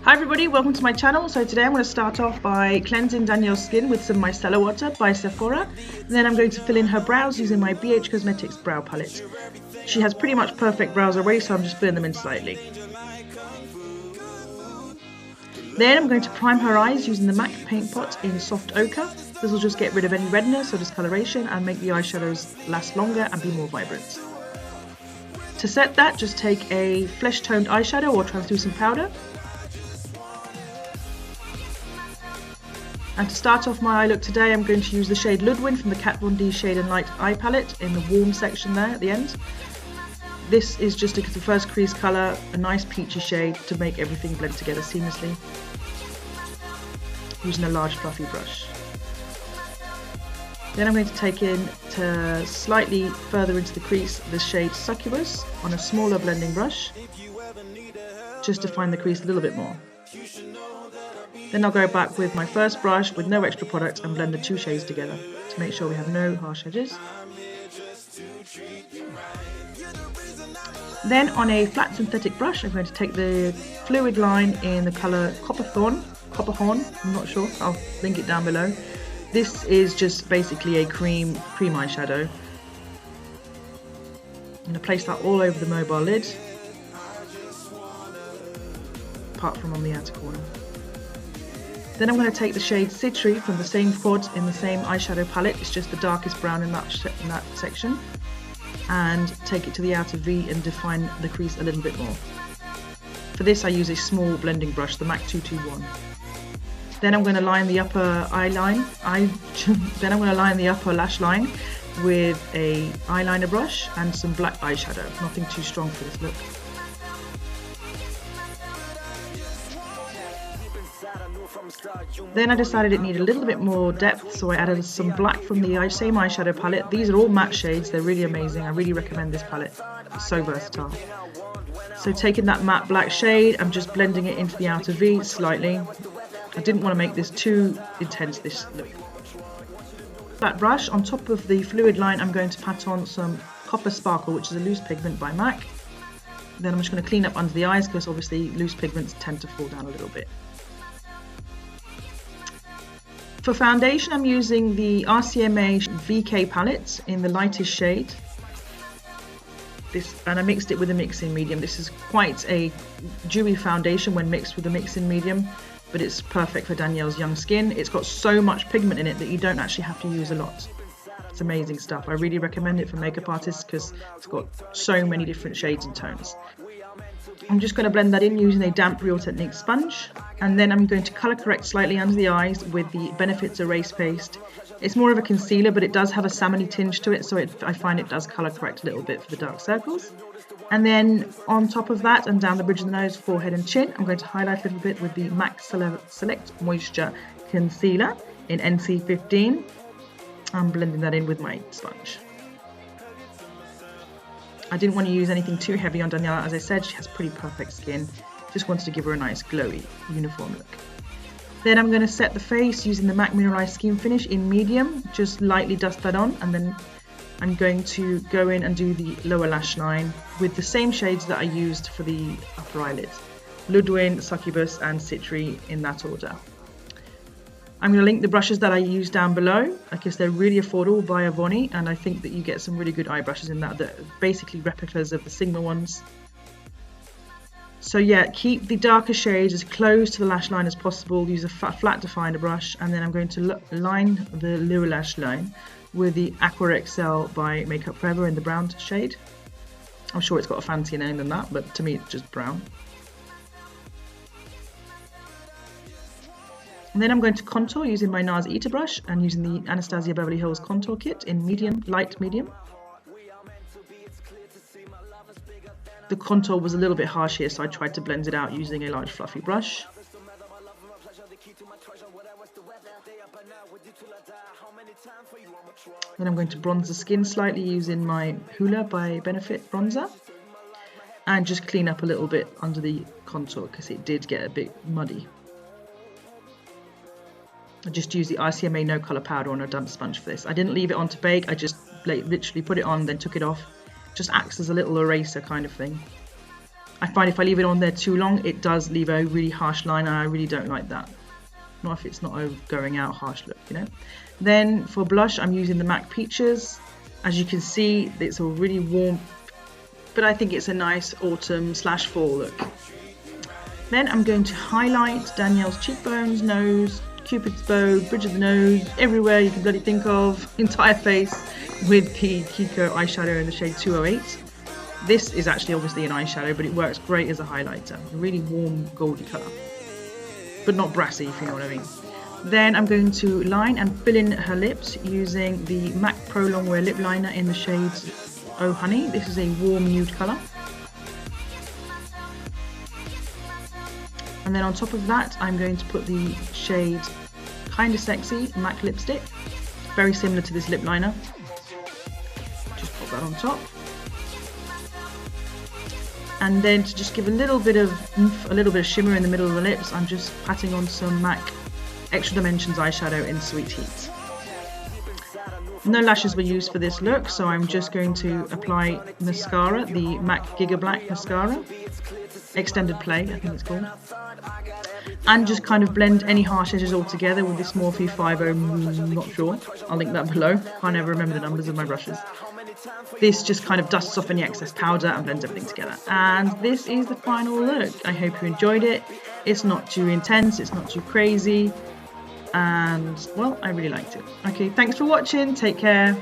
Hi everybody, welcome to my channel. So today I'm going to start off by cleansing Danielle's skin with some micellar water by Sephora. And then I'm going to fill in her brows using my BH Cosmetics brow palette. She has pretty much perfect brows already, so I'm just filling them in slightly. Then I'm going to prime her eyes using the MAC Paint Pot in Soft Ochre. This will just get rid of any redness or discoloration and make the eyeshadows last longer and be more vibrant. To set that, just take a flesh toned eyeshadow or translucent powder. And to start off my eye look today, I'm going to use the shade Ludwig from the Kat Von D Shade and Light eye palette in the warm section there at the end. This is just the first crease colour, a nice peachy shade to make everything blend together seamlessly. Using a large fluffy brush. Then I'm going to take in to slightly further into the crease the shade Succubus on a smaller blending brush, just to find the crease a little bit more. Then I'll go back with my first brush with no extra product and blend the two shades together to make sure we have no harsh edges. Then on a flat synthetic brush, I'm going to take the Fluidline in the colour Copperthorn, I'm not sure, I'll link it down below. This is just basically a cream eyeshadow. I'm going to place that all over the mobile lid, apart from on the outer corner. Then I'm going to take the shade Citry from the same quad in the same eyeshadow palette, it's just the darkest brown in that section, and take it to the outer V and define the crease a little bit more. For this I use a small blending brush, the MAC 221. Then I'm going to line the upper then I'm going to line the upper lash line with a eyeliner brush and some black eyeshadow, nothing too strong for this look. Then I decided it needed a little bit more depth, so I added some black from the same eyeshadow palette. These are all matte shades, they're really amazing. I really recommend this palette, it's so versatile. So taking that matte black shade, I'm just blending it into the outer V slightly. I didn't want to make this too intense, this look. That brush, on top of the Fluidline, I'm going to pat on some Copper Sparkle, which is a loose pigment by MAC. Then I'm just going to clean up under the eyes because obviously loose pigments tend to fall down a little bit. For foundation, I'm using the Rcma VK palette in the lightest shade. And I mixed it with a mix-in medium. This is quite a dewy foundation when mixed with a mix-in medium, but it's perfect for Danielle's young skin. It's got so much pigment in it that you don't actually have to use a lot. It's amazing stuff. I really recommend it for makeup artists because it's got so many different shades and tones. I'm just going to blend that in using a damp Real Technique sponge, and then I'm going to colour correct slightly under the eyes with the Benefits Erase Paste. It's more of a concealer, but it does have a salmony tinge to it, so I find it does colour correct a little bit for the dark circles. And then on top of that and down the bridge of the nose, forehead and chin, I'm going to highlight a little bit with the MAC Select Moisture Concealer in NC15. I'm blending that in with my sponge. I didn't want to use anything too heavy on Danielle. As I said, she has pretty perfect skin. Just wanted to give her a nice glowy, uniform look. Then I'm going to set the face using the MAC Mineralize Skinfinish in medium. Just lightly dust that on, and then I'm going to go in and do the lower lash line with the same shades that I used for the upper eyelids. Ludwig, Succubus and Citry in that order. I'm going to link the brushes that I use down below. I guess they're really affordable by Avoni, and I think that you get some really good eye brushes in that are basically replicas of the Sigma ones. So yeah, keep the darker shades as close to the lash line as possible. Use a flat definer brush, and then I'm going to line the lower lash line with the Aqua XL by Makeup Forever in the brown shade. I'm sure it's got a fancier name than that, but to me it's just brown. And then I'm going to contour using my NARS Eater brush and using the Anastasia Beverly Hills contour kit in medium, light medium. The contour was a little bit harsh here, so I tried to blend it out using a large fluffy brush. Then I'm going to bronze the skin slightly using my Hoola by Benefit bronzer. And just clean up a little bit under the contour because it did get a bit muddy. I just used the Rcma no colour powder on a damp sponge for this. I didn't leave it on to bake, I just literally put it on, then took it off. Just acts as a little eraser kind of thing. I find if I leave it on there too long, it does leave a really harsh line, and I really don't like that. Not if it's not a going out harsh look, you know. Then for blush, I'm using the MAC Peaches. As you can see, it's a really warm, but I think it's a nice autumn/fall look. Then I'm going to highlight Danielle's cheekbones, nose, Cupid's bow, bridge of the nose, everywhere you can bloody think of, entire face, with the Kiko eyeshadow in the shade 208. This is actually obviously an eyeshadow, but it works great as a highlighter. A really warm goldy colour, but not brassy, if you know what I mean. Then I'm going to line and fill in her lips using the MAC Pro Longwear Lip Liner in the shade Oh Honey. This is a warm nude colour. And then on top of that, I'm going to put the shade Kinda Sexy MAC Lipstick. Very similar to this lip liner. Just pop that on top. And then to just give a little bit of oomph, a little bit of shimmer in the middle of the lips, I'm just patting on some MAC Extra Dimensions eyeshadow in Sweet Heat. No lashes were used for this look, so I'm just going to apply mascara, the MAC Giga Black Mascara. Extended Play, I think it's called. And just kind of blend any harsh edges all together with this Morphe 50, I'm not sure. I'll link that below. Can't ever remember the numbers of my brushes. This just kind of dusts off any excess powder and blends everything together. And this is the final look. I hope you enjoyed it. It's not too intense, it's not too crazy. And, well, I really liked it. Okay, thanks for watching. Take care.